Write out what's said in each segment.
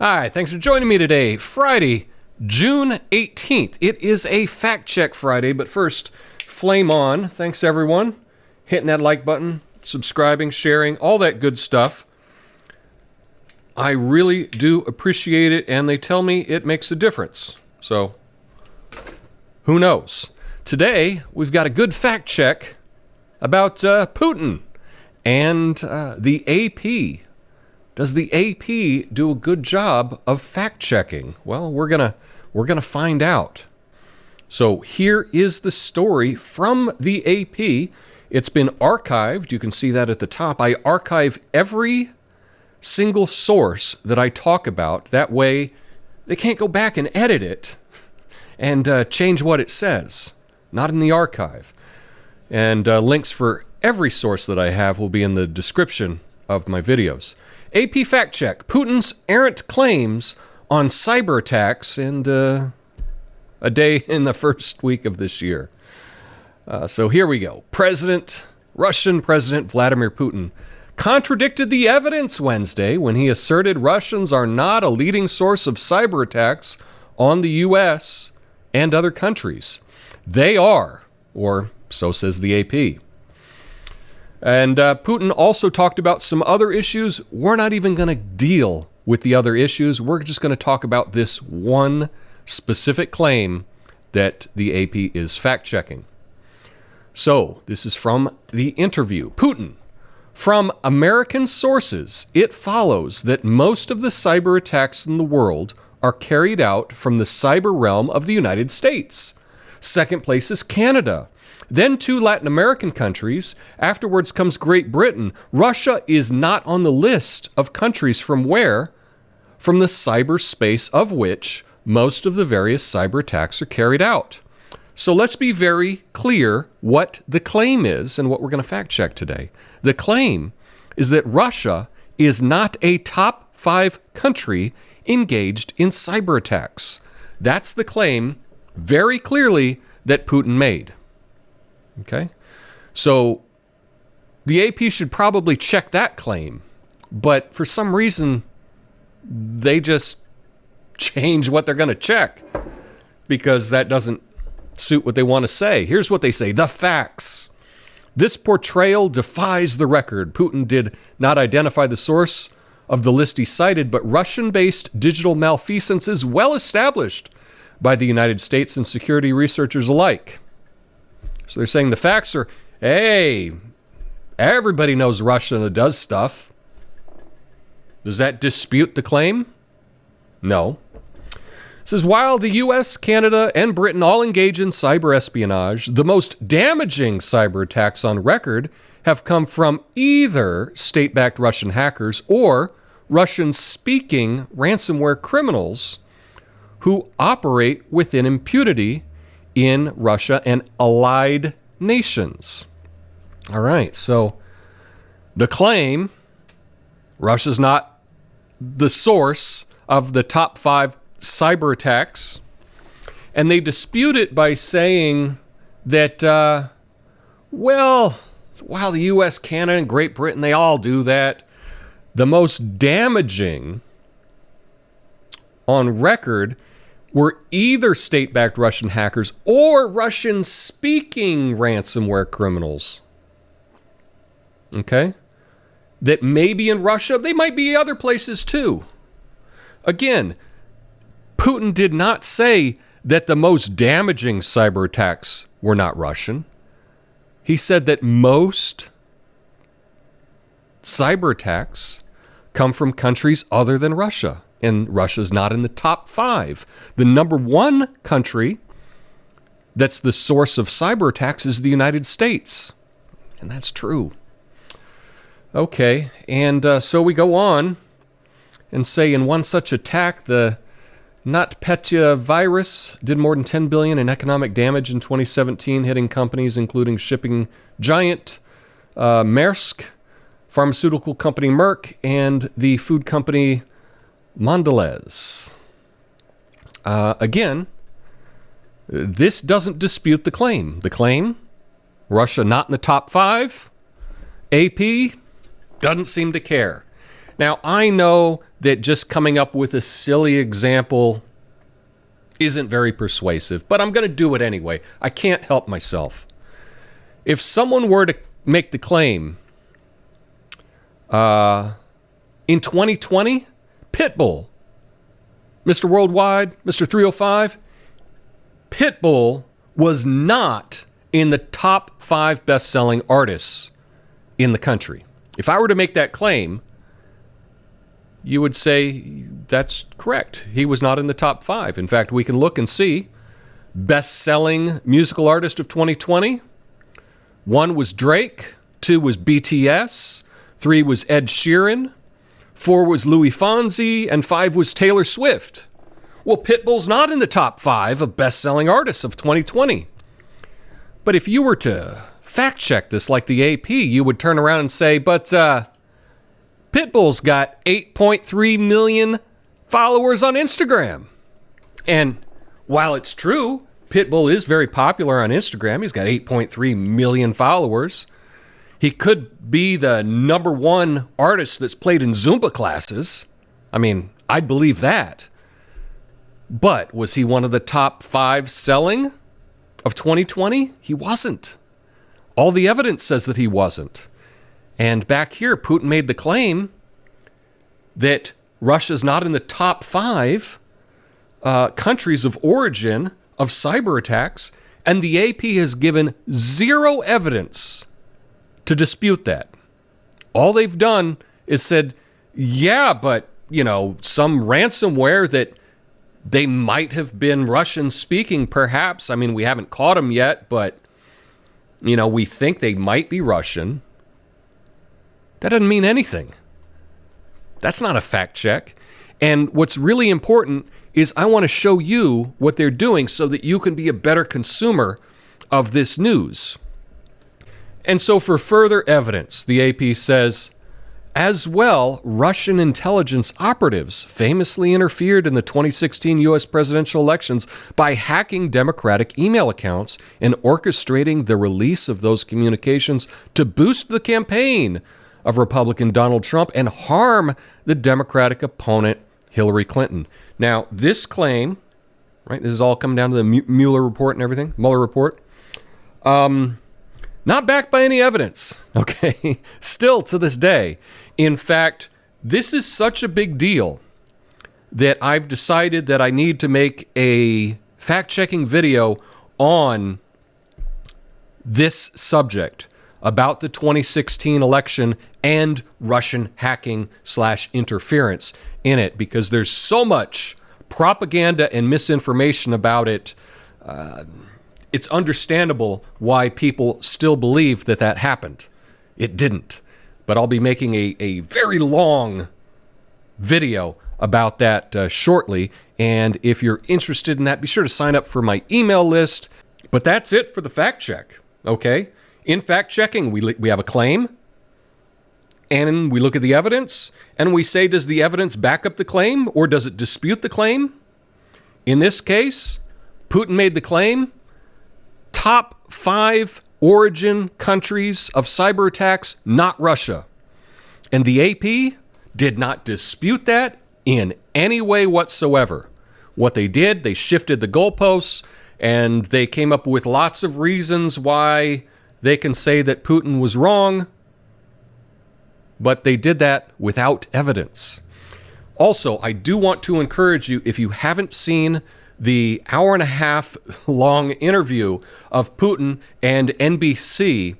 Hi, thanks for joining me today, Friday, June 18th. It is a Fact Check Friday, but first, flame on. Thanks, everyone. Hitting that like button, subscribing, sharing, all that good stuff. I really do appreciate it, and they tell me it makes a difference. So, who knows? Today, we've got a good fact check about Putin and the AP. Does the AP do a good job of fact-checking? Well, we're gonna find out. So here is the story from the AP. It's been archived. You can see that at the top. I archive every single source that I talk about. That way, they can't go back and edit it and change what it says. Not in the archive. And links for every source that I have will be in the description of my videos. AP Fact Check, Putin's errant claims on cyberattacks and a day in the first week of this year. So here we go. Russian President Vladimir Putin contradicted the evidence Wednesday when he asserted Russians are not a leading source of cyberattacks on the U.S. and other countries. They are, or so says the AP. And Putin also talked about some other issues. We're not even going to deal with the other issues. We're just going to talk about this one specific claim that the AP is fact-checking. So, this is from the interview. Putin, from American sources, it follows that most of the cyber attacks in the world are carried out from the cyber realm of the United States. Second place is Canada. Then two Latin American countries. Afterwards comes Great Britain. Russia is not on the list of countries from where? From the cyberspace of which most of the various cyber attacks are carried out. So let's be very clear what the claim is and what we're going to fact check today. The claim is that Russia is not a top 5 country engaged in cyber attacks. That's the claim very clearly that Putin made. Okay, so the AP should probably check that claim, but for some reason, they just change what they're going to check because that doesn't suit what they want to say. Here's what they say. The facts. This portrayal defies the record. Putin did not identify the source of the list he cited, but Russian-based digital malfeasance is well established by the United States and security researchers alike. So they're saying the facts are, hey, everybody knows Russia does stuff. Does that dispute the claim? No. It says, while the US, Canada, and Britain all engage in cyber espionage, the most damaging cyber attacks on record have come from either state-backed Russian hackers or Russian-speaking ransomware criminals who operate within impunity in Russia and allied nations. All right, so the claim, Russia's not the source of the top 5 cyber attacks, and they dispute it by saying that, while the US, Canada, and Great Britain, they all do that, the most damaging on record were either state-backed Russian hackers or Russian-speaking ransomware criminals. Okay? That may be in Russia. They might be other places too. Again, Putin did not say that the most damaging cyber attacks were not Russian. He said that most cyber attacks come from countries other than Russia. And Russia's not in the top 5. The number 1 country that's the source of cyber attacks is the United States. And that's true. Okay, and so we go on and say in one such attack, the NotPetya virus did more than $10 billion in economic damage in 2017, hitting companies including shipping giant Maersk, pharmaceutical company Merck, and the food company Mondelez. Again, this doesn't dispute the claim. The claim, Russia not in the top 5, AP doesn't seem to care. Now, I know that just coming up with a silly example isn't very persuasive, but I'm going to do it anyway. I can't help myself. If someone were to make the claim, in 2020, Pitbull, Mr. Worldwide, Mr. 305, Pitbull was not in the top 5 best-selling artists in the country. If I were to make that claim, you would say that's correct. He was not in the top 5. In fact, we can look and see best-selling musical artist of 2020. 1 was Drake, 2 was BTS, 3 was Ed Sheeran, 4 was Louis Fonsi, and 5 was Taylor Swift. Well, Pitbull's not in the top 5 of best-selling artists of 2020. But if you were to fact-check this like the AP, you would turn around and say, but Pitbull's got 8.3 million followers on Instagram. And while it's true, Pitbull is very popular on Instagram. He's got 8.3 million followers. He could be the number 1 artist that's played in Zumba classes. I mean, I'd believe that. But was he one of the top 5 selling of 2020? He wasn't. All the evidence says that he wasn't. And back here, Putin made the claim that Russia's not in the top 5 countries of origin of cyber attacks, and the AP has given zero evidence to dispute that. All they've done is said, yeah, but, some ransomware that they might have been Russian speaking, perhaps. I mean, we haven't caught them yet, but, we think they might be Russian. That doesn't mean anything. That's not a fact check. And what's really important is I want to show you what they're doing so that you can be a better consumer of this news. And so for further evidence, the AP says, as well, Russian intelligence operatives famously interfered in the 2016 U.S. presidential elections by hacking Democratic email accounts and orchestrating the release of those communications to boost the campaign of Republican Donald Trump and harm the Democratic opponent, Hillary Clinton. Now, this claim, right, this is all coming down to the Mueller report and everything, Mueller report, not backed by any evidence, okay? Still to this day. In fact, this is such a big deal that I've decided that I need to make a fact-checking video on this subject about the 2016 election and Russian hacking/interference in it, because there's so much propaganda and misinformation about it. It's understandable why people still believe that happened. It didn't. But I'll be making a very long video about that shortly. And if you're interested in that, be sure to sign up for my email list. But that's it for the fact check, okay? In fact checking, we have a claim, and we look at the evidence, and we say, does the evidence back up the claim, or does it dispute the claim? In this case, Putin made the claim, top 5 origin countries of cyber attacks, not Russia. And the AP did not dispute that in any way whatsoever. What they did, they shifted the goalposts, and they came up with lots of reasons why they can say that Putin was wrong, but they did that without evidence. Also, I do want to encourage you, if you haven't seen the hour-and-a-half long interview of Putin and NBC,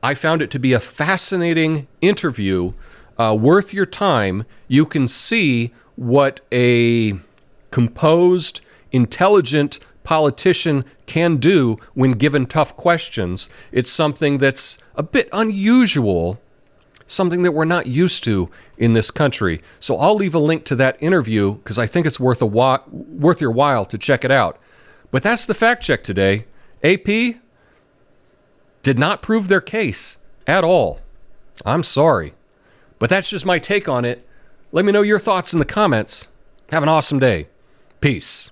I found it to be a fascinating interview, worth your time. You can see what a composed, intelligent politician can do when given tough questions. It's something that's a bit unusual, something that we're not used to in this country. So I'll leave a link to that interview because I think it's worth your while to check it out. But that's the fact check today. AP did not prove their case at all. I'm sorry. But that's just my take on it. Let me know your thoughts in the comments. Have an awesome day. Peace.